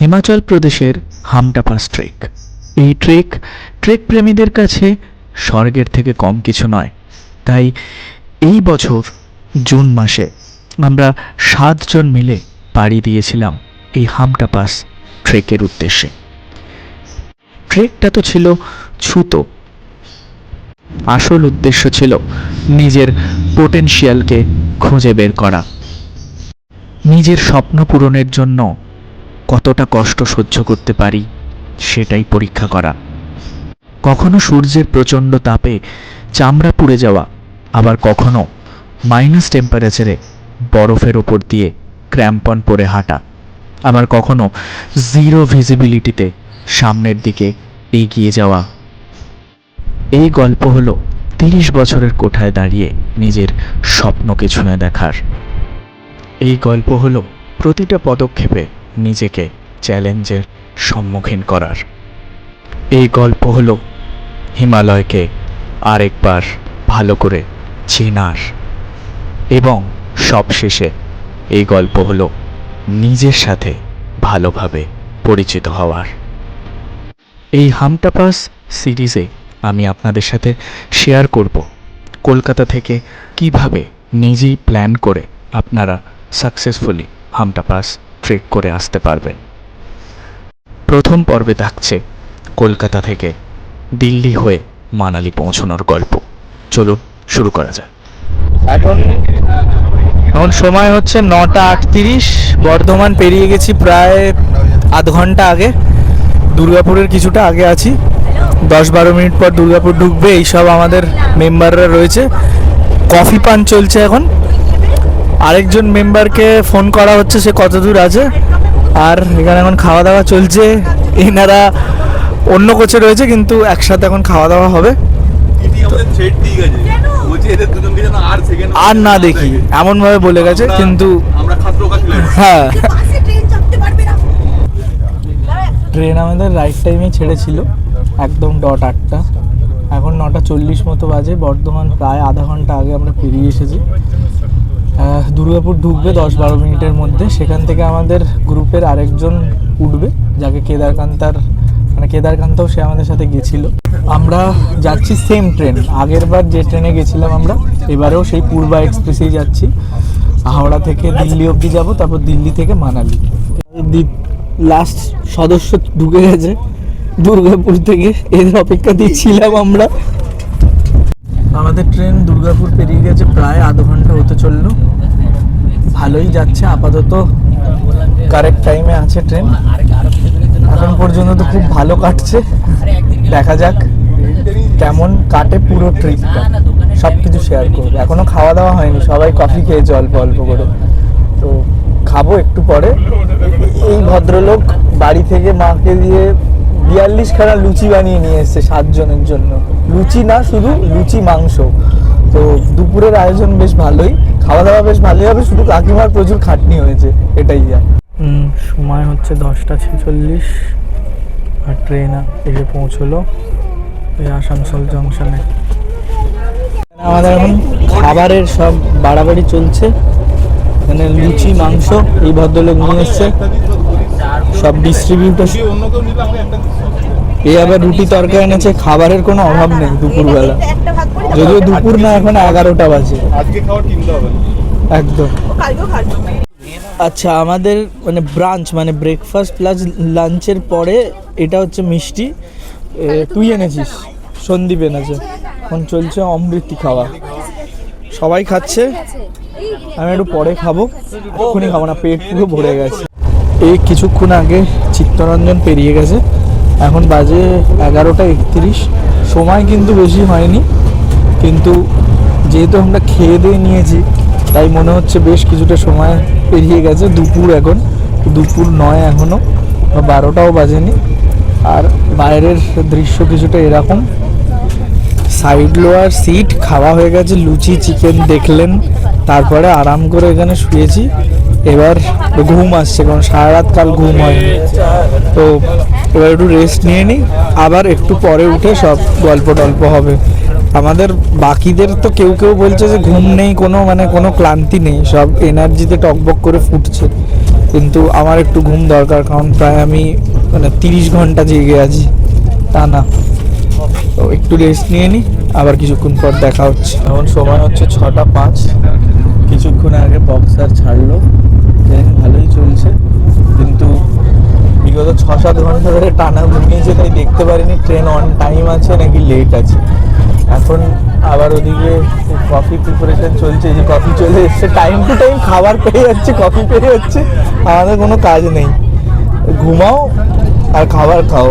হিমাচল প্রদেশের Hamta pass trek. এই trek প্রেমীদের কাছে স্বর্গের থেকে কম কিছু নয়। তাই এই বছর জুন মাসে আমরা 7 জন মিলে পাড়ি দিয়েছিলাম এই হামটা পাস ট্রেকের উদ্দেশ্যে। ট্রেকটা তো ছিল ছুতো, আসল উদ্দেশ্য ছিল নিজের পোটেনশিয়ালকে খুঁজে বের করা, নিজের স্বপ্ন পূরণের জন্য কতটা কষ্ট সহ্য করতে পারি সেটাই পরীক্ষা করা। কখনো সূর্যের প্রচণ্ড তাপে চামড়া পুড়ে যাওয়া, আবার কখনো মাইনাস টেম্পারেচারে বরফের ওপর দিয়ে ক্র্যাম্পন পরে হাঁটা, আবার কখনো জিরো ভিজিবিলিটিতে সামনের দিকে এগিয়ে যাওয়া। এই গল্প হলো 30 বছরের কোঠায় দাঁড়িয়ে নিজের স্বপ্নকে ছুঁয়ে দেখার। এই গল্প হলো প্রতিটা পদক্ষেপে নিজেকে চ্যালেঞ্জের সম্মুখীন করার। এই গল্প হলো হিমালয়কে আরেকবার ভালো করে চেনার। এবং সবশেষে এই গল্প হলো নিজের সাথে ভালোভাবে পরিচিত হওয়ার। এই হামটা পাস সিরিজে আমি আপনাদের সাথে শেয়ার করব কলকাতা থেকে কিভাবে নিজেই প্ল্যান করে আপনারা সাকসেসফুলি হামটা পাস ট্রেক করে আসতে পারবেন। প্রথম পর্বে থাকছে কলকাতা থেকে দিল্লি হয়ে মানালি পৌঁছানোর গল্প। চলুন শুরু করা যাক। এখন সময় হচ্ছে 9:38। বর্ধমান পেরিয়ে গেছি প্রায় আধ ঘন্টা আগে। দুর্গাপুরের কিছুটা আগে আছি। 10-12 মিনিট পর দুর্গাপুর ঢুকবে। এইসব আমাদের মেম্বাররা রয়েছে। কফি পান চলছে এখন। আরেকজন মেম্বারকে ফোন করা হচ্ছে, সে কত দূর আছে। আর এখানে এখন খাওয়া দাওয়া চলছে। এনারা অন্য কোচে রয়েছে, কিন্তু একসাথে এখন খাওয়া দাওয়া হবে। আর না দেখি এমন ভাবে বলে গেছে, কিন্তু হ্যাঁ, ট্রেন আমাদের রাইট টাইমে ছেড়েছিল, একদম ডট 8টা। এখন 9:40 মতো বাজে। বর্ধমান প্রায় আধা ঘন্টা আগে আমরা পেরিয়ে এসেছি। দুর্গাপুর ঢুকবে 10-12 মিনিটের মধ্যে। সেখান থেকে আমাদের গ্রুপের আরেকজন উঠবে, যাকে কেদারকান্তও সে আমাদের সাথে গেছিল। আমরা যাচ্ছি সেম ট্রেন, আগের বার যে ট্রেনে গেছিলাম আমরা, এবারেও সেই পূর্বা এক্সপ্রেসেই যাচ্ছি। হাওড়া থেকে দিল্লি অবধি যাব, তারপর দিল্লি থেকে মানালি। লাস্ট সদস্য ঢুকে গেছে দুর্গাপুর থেকে, এদের অপেক্ষা দিচ্ছিলাম আমরা। আমাদের ট্রেন দুর্গাপুর পেরিয়ে গেছে, প্রায় আধ ঘন্টা হতে চললো। ভালোই যাচ্ছে আপাতত, কারেক্ট টাইমে আছে ট্রেন। এখন পর্যন্ত তো খুব ভালো কাটছে। দেখা যাক কেমন কাটে পুরো ট্রিপটা, সব কিছু শেয়ার করবো। এখনো খাওয়া দাওয়া হয়নি, সবাই কফি খেয়েছে অল্প অল্প করে, তো খাবো একটু পরে। এই ভদ্রলোক বাড়ি থেকে মাকে দিয়ে 42 খানা লুচি বানিয়ে নিয়ে এসছে 7 জনের জন্য। লুচি না, শুধু লুচি মাংস। তো দুপুরের আয়োজন বেশ ভালোই, খাওয়া দাওয়া বেশ ভালোই হবে, শুধু কাকিমার প্রচুর খাটনি হয়েছে, এটাই যা। সময় হচ্ছে 10:46 আর ট্রেন এসে পৌঁছলো এই আসানসোল জংশনে। আমাদের এখন খাবারের সব বাড়াবাড়ি চলছে। মানে লুচি মাংস এই ভদ্রলোক নিয়ে এসছে, সব ডিস্ট্রিবিউটার। এই আবার রুটি তরকারি এনেছে। খাবারের কোনো অভাব নেই দুপুরবেলা, যদিও দুপুর না, এখন 11টা বাজে। একদম। আচ্ছা, আমাদের মানে ব্রাঞ্চ মানে ব্রেকফাস্ট প্লাস লাঞ্চের পরে এটা হচ্ছে মিষ্টি। তুই এনেছিস, সন্দীপ এনেছে। এখন চলছে অমৃতি খাওয়া, সবাই খাচ্ছে। আমি একটু পরে খাবো, এক্ষুনি খাবো না, পেট পুরো ভরে গেছে। এই কিছুক্ষণ আগে চিত্তরঞ্জন পেরিয়ে গেছে, এখন বাজে 11:31। সময় কিন্তু বেশি হয়নি, কিন্তু যেহেতু আমরা খেয়ে দিয়ে নিয়েছি তাই মনে হচ্ছে বেশ কিছুটা সময় পেরিয়ে গেছে। দুপুর এখন দুপুর নয়, এখনও 12টাও বাজেনি। আর বাইরের দৃশ্য কিছুটা এরকম। সাইড লোয়ার সিট খাওয়া হয়ে গেছে, লুচি চিকেন দেখলেন। তারপরে আরাম করে এখানে শুয়েছি। এবার ঘুম আসছে, কারণ সারা রাত কাল ঘুম হয়নি। তো এবার একটু রেস্ট নিয়ে নিই, আবার একটু পরে উঠে সব গল্প টল্প হবে। আমাদের বাকিদের তো কেউ কেউ বলছে যে ঘুম নেই, কোনো ক্লান্তি নেই, সব এনার্জিতে টকবক করে ফুটছে। কিন্তু আমার একটু ঘুম দরকার, কারণ প্রায় আমি 30 ঘন্টা জেগে আছি টানা। তো একটু রেস্ট নিয়ে নিই, আবার কিছুক্ষণ পর দেখা হচ্ছে। এখন সময় হচ্ছে 6:05। কিছুক্ষণ আগে বক্সার ছাড়লো, ট্রেন ভালোই চলছে, কিন্তু বিগত 6-7 ঘন্টা ধরে টানা ঘুমিয়েছে, তাই দেখতে পারিনি ট্রেন অন টাইম আছে নাকি লেট আছে। এখন আবার ওদিকে কফি প্রিপারেশন চলছে, যে কফি চলে এসছে, টাইম টু টাইম খাবার পেয়ে যাচ্ছে, কফি পেয়ে যাচ্ছে, আমাদের কোনো কাজ নেই, ঘুমাও আর খাবার খাও।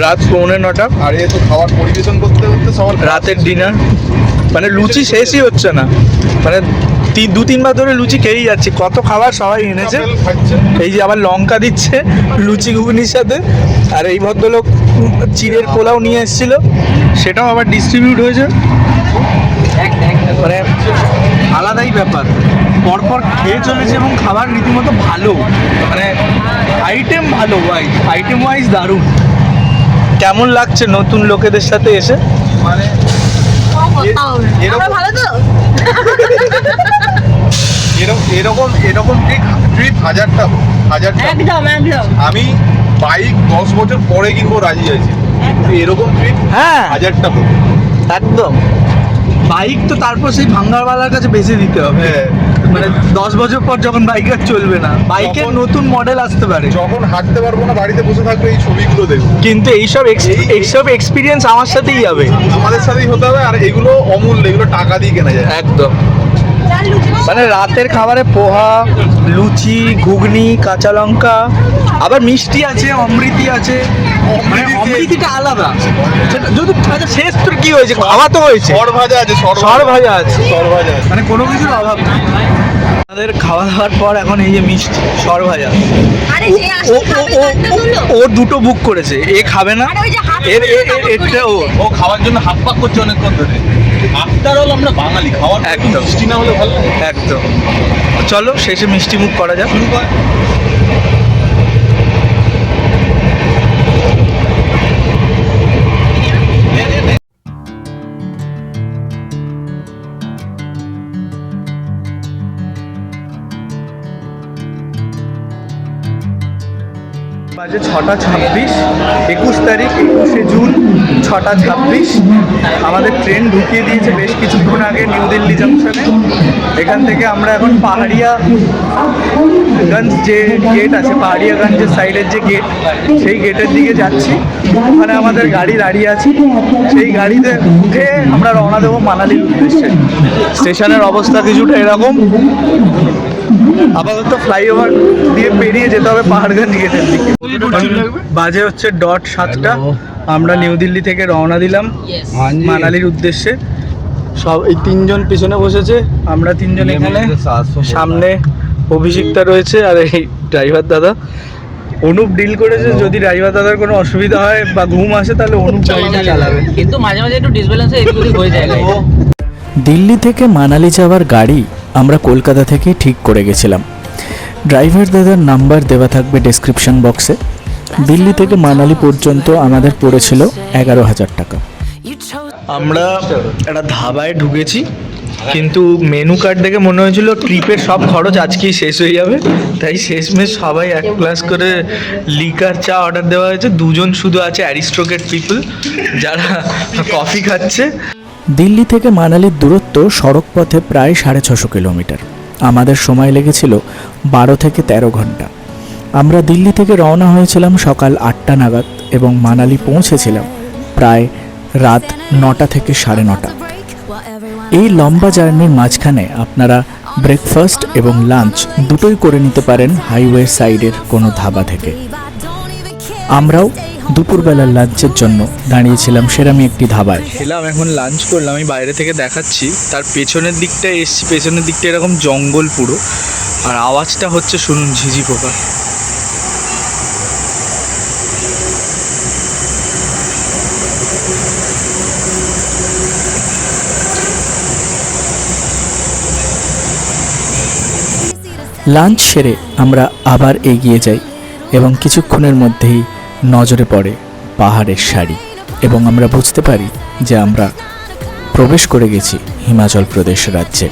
রাত 9:45 আর এ তো খাবার পরিবেশন করতে করতে সবার রাতের ডিনার, মানে লুচি শেষই হচ্ছে না, মানে 2-3 বার ধরে লুচি খেয়েই যাচ্ছে। কত খাবার সবাই এনেছে, খাচ্ছে। এই যে আবার লঙ্কা দিচ্ছে লুচি ঘুগনির সাথে, আর এই ভদ্রলোক চিড়ের পোলাও নিয়ে এসেছিল, সেটাও আবার ডিস্ট্রিবিউট হয়েছে। মানে আলাদাই ব্যাপার, পরপর খেয়ে চলেছে এবং খাবার রীতিমতো ভালো, মানে আইটেম ভালো, আইটেম ওয়াইজ দারুণ। কেমন লাগছে নতুন লোকেদের সাথে এসে? মানে আমরা ভালো তো? এরকম ট্রিপ হাজারটা একদম একদম। আমি বাইক 10 বছর পরে কিনবো রাজি আছি, কিন্তু এরকম ট্রিপ হ্যাঁ হাজারটা হোক। একদম। বাইক তো তারপর সেই ভাঙ্গারওয়ালার কাছে বেঁচে দিতে হবে, হ্যাঁ, মানে 10 বছর পর যখন বাইক আর চলবে না, বাইকের যখন- নতুন মডেল আসতে পারে, যখন হাঁটতে পারবো না বাড়িতে বসে থাকবে এই ছবিগুলো দেখবো। কিন্তু এইসব এক্সপিরিয়েন্স আমার সাথেই যাবে। আমাদের সাথেই হতে হবে, আর এগুলো অমূল্য, এগুলো টাকা দিয়ে কেনা যায়। একদম, মানে রাতের খাবারে পোহা, লুচি, ঘুগনি, কাঁচা লঙ্কা, আবার মিষ্টি আছে, অমৃতি আছে, মানে অমৃতিটা আলাদা। সেটা যদি আচ্ছা, শেষ তোর কি হয়েছে, খাওয়া তো হয়েছে, সর ভাজা আছে, সর ভাজা আছে, সর ভাজা আছে। মানে কোনো কিছুর অভাব নেই। আমাদের খাওয়া দাওয়ার পর এখন এই যে মিষ্টি সর ভাজা, আরে ও যে ও আসলে খাবে ও তারটা তুললো। ও দুটো বুক করেছে, এ খাবে না, আরে ওই যে হাফ এর করে কাপড় এটা ও করেছে। ও খাওয়ার জন্য হাত পাক করছে অনেকক্ষণ ধরে। আফটার অল আমরা বাঙালি, খাওয়ার একদম। মিষ্টি না হলে ভালো লাগে। একদম। চলো শেষে মিষ্টি মুখ করা যাক। বাজে 6:26, 21 তারিখ, 21শে জুন, 6:26। আমাদের ট্রেন ঢুকিয়ে দিয়েছে বেশ কিছুক্ষণ আগে নিউ দিল্লি জাংশনে। এখান থেকে আমরা এখন পাহাড়িয়াগঞ্জ যে গেট আছে, পাহাড়িয়াগঞ্জের সাইডের যে গেট, সেই গেটের দিকে যাচ্ছি। ওখানে আমাদের গাড়ি দাঁড়িয়ে আছে, সেই গাড়িতে উঠে আমরা রওনা দেবো মানালির উদ্দেশ্যে। স্টেশনের অবস্থা কিছুটা এরকম, আপাতত ফ্লাইওভার দিয়ে পেরিয়ে যেতে হবে পাহাড়গঞ্জ গেটের দিকে। বাজে হচ্ছে 7:00। আমরা নিউ দিল্লি থেকে রওনা দিলাম মানালির উদ্দেশ্যে। সব এই 3জন পিছনে বসেছে, আমরা 3জন এখানে, সামনে অভিষিক্তা রয়েছে, আর এই ড্রাইভার দাদা অনুপ ডিল করেছে। যদি ড্রাইভার দাদার কোনো অসুবিধা হয় বা ঘুম আসে তাহলে অনুপ গাড়িটা চালাবে, কিন্তু মাঝে মাঝে একটু ডিসব্যালেন্স এদিক ওদিক হয়ে যায়। দিল্লি থেকে মানালি যাওয়ার গাড়ি আমরা কলকাতা থেকে ঠিক করে গেছিলাম। ড্রাইভার দাদার নাম্বার দেওয়া থাকবে ডেসক্রিপশন বক্সে। দিল্লি থেকে মানালি পর্যন্ত আমাদের পড়েছিল 11,000 টাকা। আমরা একটা ধাবায় ঢুকেছি, কিন্তু মেনু কার্ড দেখে মনে হয়েছিল ট্রিপের সব খরচ আজকেই শেষ হয়ে যাবে, তাই শেষমেশ সবাই 1 গ্লাস করে লিকার চা অর্ডার দেওয়া হয়েছে। 2জন শুধু আছে অ্যারিস্টোক্রেট পিপল, যারা কফি খাচ্ছে। দিল্লি থেকে মানালির দূরত্ব সড়ক পথে প্রায় 650 কিলোমিটার। আমাদের সময় লেগেছিল 12 থেকে 13 ঘন্টা। আমরা দিল্লি থেকে রওনা হয়েছিলাম সকাল 8টা নাগাদ এবং মানালি পৌঁছেছিলাম প্রায় রাত 9টা থেকে 9:30। এই লম্বা জার্নির মাঝখানে আপনারা ব্রেকফাস্ট এবং লাঞ্চ দুটোই করে নিতে পারেন হাইওয়ে সাইডের কোনো ধাবা থেকে। আমরাও দুপুরবেলার লাঞ্চের জন্য দাঁড়িয়েছিলাম সেরামি একটি ধাবায়। খেলাম, এখন লাঞ্চ করলাম। আমি বাইরে থেকে দেখাচ্ছি, তার পেছনের দিকটায় এসছি, পেছনের দিকটা এরকম জঙ্গল পুরো, আর আওয়াজটা হচ্ছে শুনুন, ঝিঝি পোকা। লাঞ্চ সেরে আমরা আবার এগিয়ে যাই এবং কিছুক্ষণের মধ্যেই নজরে পড়ে পাহাড়ের সারি এবং আমরা বুঝতে পারি যে আমরা প্রবেশ করে গেছি হিমাচল প্রদেশ রাজ্যে।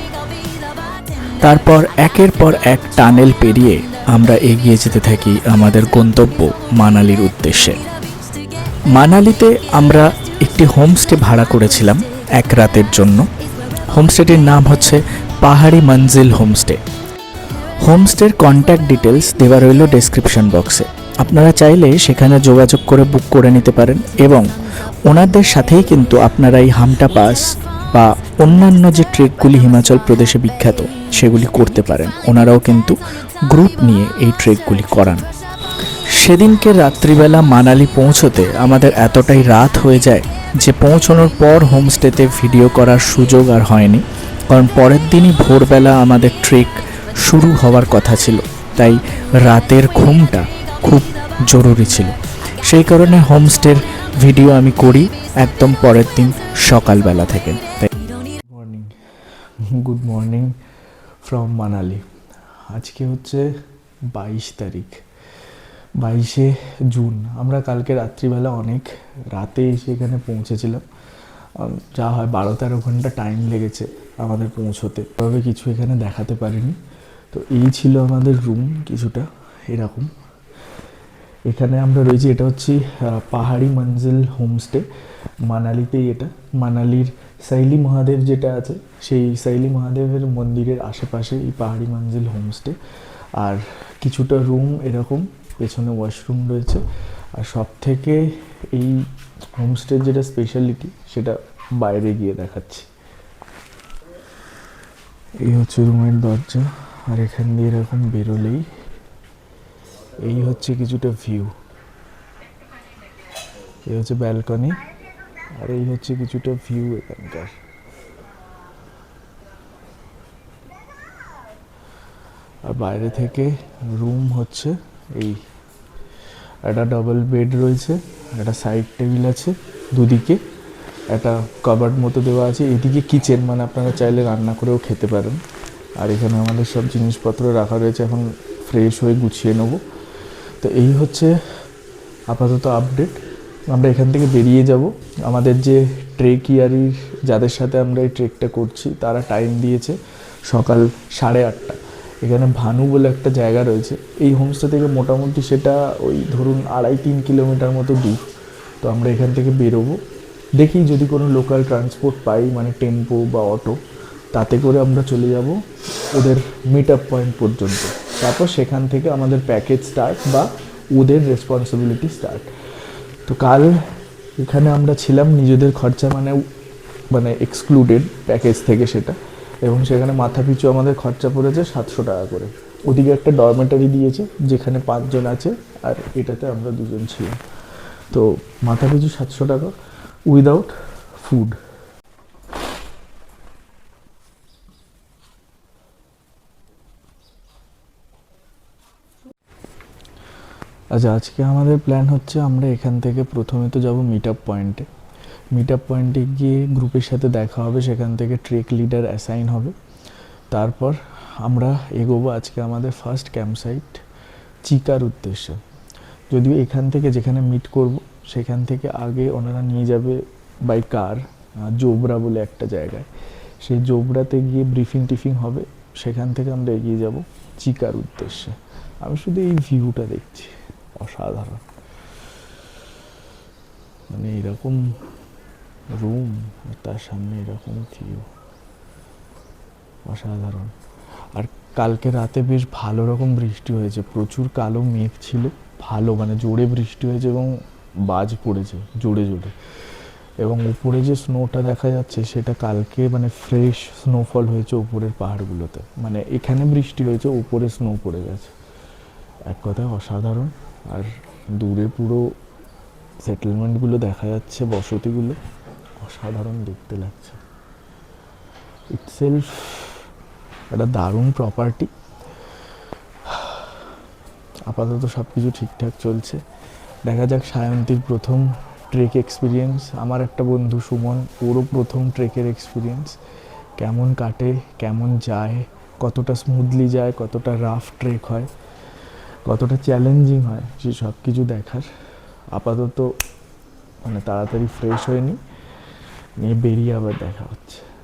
তারপর একের পর এক টানেল পেরিয়ে আমরা এগিয়ে যেতে থাকি আমাদের গন্তব্য মানালির উদ্দেশ্যে। মানালিতে আমরা একটি হোমস্টে ভাড়া করেছিলাম এক রাতের জন্য। হোমস্টেটির নাম হচ্ছে পাহাড়ি মঞ্জিল হোমস্টে। হোমস্টের কন্ট্যাক্ট ডিটেলস দেওয়া রইল ডেসক্রিপশন বক্সে। আপনারা চাইলে সেখানে যোগাযোগ করে বুক করে নিতে পারেন এবং ওনাদের সাথেই কিন্তু আপনারা এই হামটা পাস বা অন্যান্য যে ট্রেকগুলি হিমাচল প্রদেশে বিখ্যাত সেগুলি করতে পারেন। ওনারাও কিন্তু গ্রুপ নিয়ে এই ট্রেকগুলি করান। সেদিনকে রাত্রিবেলা মানালি পৌঁছতে আমাদের এতটাই রাত হয়ে যায় যে পৌঁছানোর পর হোমস্টেতে ভিডিও করার সুযোগ আর হয়নি, কারণ পরের দিনই ভোরবেলা আমাদের ট্রেক শুরু হওয়ার কথা ছিল। তাই রাতের ঘুমটা খুব জরুরি ছিল। সেই কারণে হোমস্টের ভিডিও আমি করি একদম পরের দিন সকালবেলা থেকে। তাই morning, good morning from Manali. আজকে হচ্ছে 22 তারিখ, 22শে জুন। আমরা কালকে রাত্রিবেলা অনেক রাতে এসে এখানে পৌঁছেছিলাম। যা হয় 12-13 ঘন্টা টাইম লেগেছে আমাদের পৌঁছতে, তবে কিছু এখানে দেখাতে পারিনি। তো এই ছিল আমাদের রুম, কিছুটা এরকম। এখানে আমরা রয়েছি, এটা হচ্ছে পাহাড়ি মঞ্জিল হোমস্টে, মানালিতেই এটা। মানালির সাইলি মহাদেব যেটা আছে, সেই সাইলি মহাদেবের মন্দিরের আশেপাশে এই পাহাড়ি মঞ্জিল হোমস্টে। আর কিছুটা রুম এরকম, পেছনে ওয়াশরুম রয়েছে। আর সব থেকে এই হোমস্টের যেটা স্পেশালিটি সেটা বাইরে গিয়ে দেখাচ্ছি। এই হচ্ছে রুমের দরজা, আর এখান দিয়ে এরকম বেরোলেই এই হচ্ছে কিছুটা ভিউ। এই হচ্ছে ব্যালকনি, আর এই হচ্ছে কিছুটা ভিউ এখানকার। আর বাইরে থেকে রুম হচ্ছে এই, একটা ডাবল বেড রয়েছে, একটা সাইড টেবিল আছে দুদিকে, একটা কাবার্ড মতো দেওয়া আছে। এদিকে কিচেন, মানে আপনারা চাইলে রান্না করেও খেতে পারেন। আর এখানে আমাদের সব জিনিসপত্র রাখা রয়েছে, এখন ফ্রেশ হয়ে গুছিয়ে নেব। তো এই হচ্ছে আপাতত আপডেট। আমরা এখান থেকে বেরিয়ে যাব। আমাদের যে ট্রেকিয়ারির যাদের সাথে আমরা এই ট্রেকটা করছি তারা টাইম দিয়েছে সকাল 8:30। এখানে ভানু বলে একটা জায়গা রয়েছে এই হোমস্টে থেকে, মোটামুটি সেটা ওই ধরুন 2.5-3 কিলোমিটার মতো দূর। তো আমরা এখান থেকে বেরোবো, দেখি যদি কোনো লোকাল ট্রান্সপোর্ট পাই, মানে টেম্পো বা অটো, তাতে করে আমরা চলে যাব ওদের মিট আপ পয়েন্ট পর্যন্ত। তারপর সেখান থেকে আমাদের প্যাকেজ স্টার্ট বা ওদের রেসপন্সিবিলিটি স্টার্ট। তো কাল এখানে আমরা ছিলাম নিজেদের খরচা, মানে এক্সক্লুডেড প্যাকেজ থেকে সেটা, এবং সেখানে মাথা পিছু আমাদের খরচা পড়েছে 700 টাকা করে। ওদিকে একটা ডরমেটারি দিয়েছে যেখানে 5 জন আছে, আর এটাতে আমরা 2 জন ছিলাম। তো মাথা পিছু 700 টাকা উইদাউট ফুড। আচ্ছা, আজকে আমাদের প্ল্যান হচ্ছে আমরা এখান থেকে প্রথমে তো যাব মিট আপ পয়েন্টে। মিট আপ পয়েন্টে গিয়ে গ্রুপের সাথে দেখা হবে, সেখান থেকে ট্রেক লিডার অ্যাসাইন হবে। তারপর আমরা এগোবো আজকে আমাদের ফার্স্ট ক্যাম্প সাইট চিকার উদ্দেশ্যে। যদিও এখান থেকে যেখানে মিট করব সেখান থেকে আগে ওনারা নিয়ে যাবে বাই কার জোবরা বলে একটা জায়গায়। সেই জোবরাতে গিয়ে ব্রিফিং টিফিং হবে, সেখান থেকে আমরা এগিয়ে যাব চিকার উদ্দেশ্যে। আমি শুধু এই ভিউটা দেখছি, অসাধারণ। মানে এরকম রুম আর তার সামনে এরকম ভিউ, অসাধারণ। আর কালকে রাতে বেশ ভালো রকম বৃষ্টি হয়েছে, প্রচুর কালো মেঘ ছিল, ভালো মানে জোরে বৃষ্টি হয়েছে এবং বাজ পড়েছে জোরে জোরে। এবং উপরে যে স্নোটা দেখা যাচ্ছে সেটা কালকে মানে ফ্রেশ স্নোফল হয়েছে উপরের পাহাড়গুলোতে, মানে এখানে বৃষ্টি হয়েছে, উপরে স্নো পড়ে গেছে। এক কথায় অসাধারণ। আর দূরে পুরো সেটেলমেন্টগুলো দেখা যাচ্ছে, বসতিগুলো, অসাধারণ দেখতে লাগছে। ইটসেলফ একটা দারুণ প্রপার্টি। আপাতত সব কিছু ঠিকঠাক চলছে, দেখা যাক। সায়ন্তীর প্রথম ট্রেক এক্সপিরিয়েন্স, আমার একটা বন্ধু সুমন, ওরও প্রথম ট্রেকের এক্সপিরিয়েন্স, কেমন কাটে, কেমন যায়, কতটা স্মুথলি যায়, কতটা রাফ ট্রেক হয়, কতটা চ্যালেঞ্জিং হয়, সে সব কিছু দেখার। আপাতত মানে তাড়াতাড়ি ফ্রেশ হয়ে নিয়ে বেরিয়ে আবার দেখা হচ্ছে।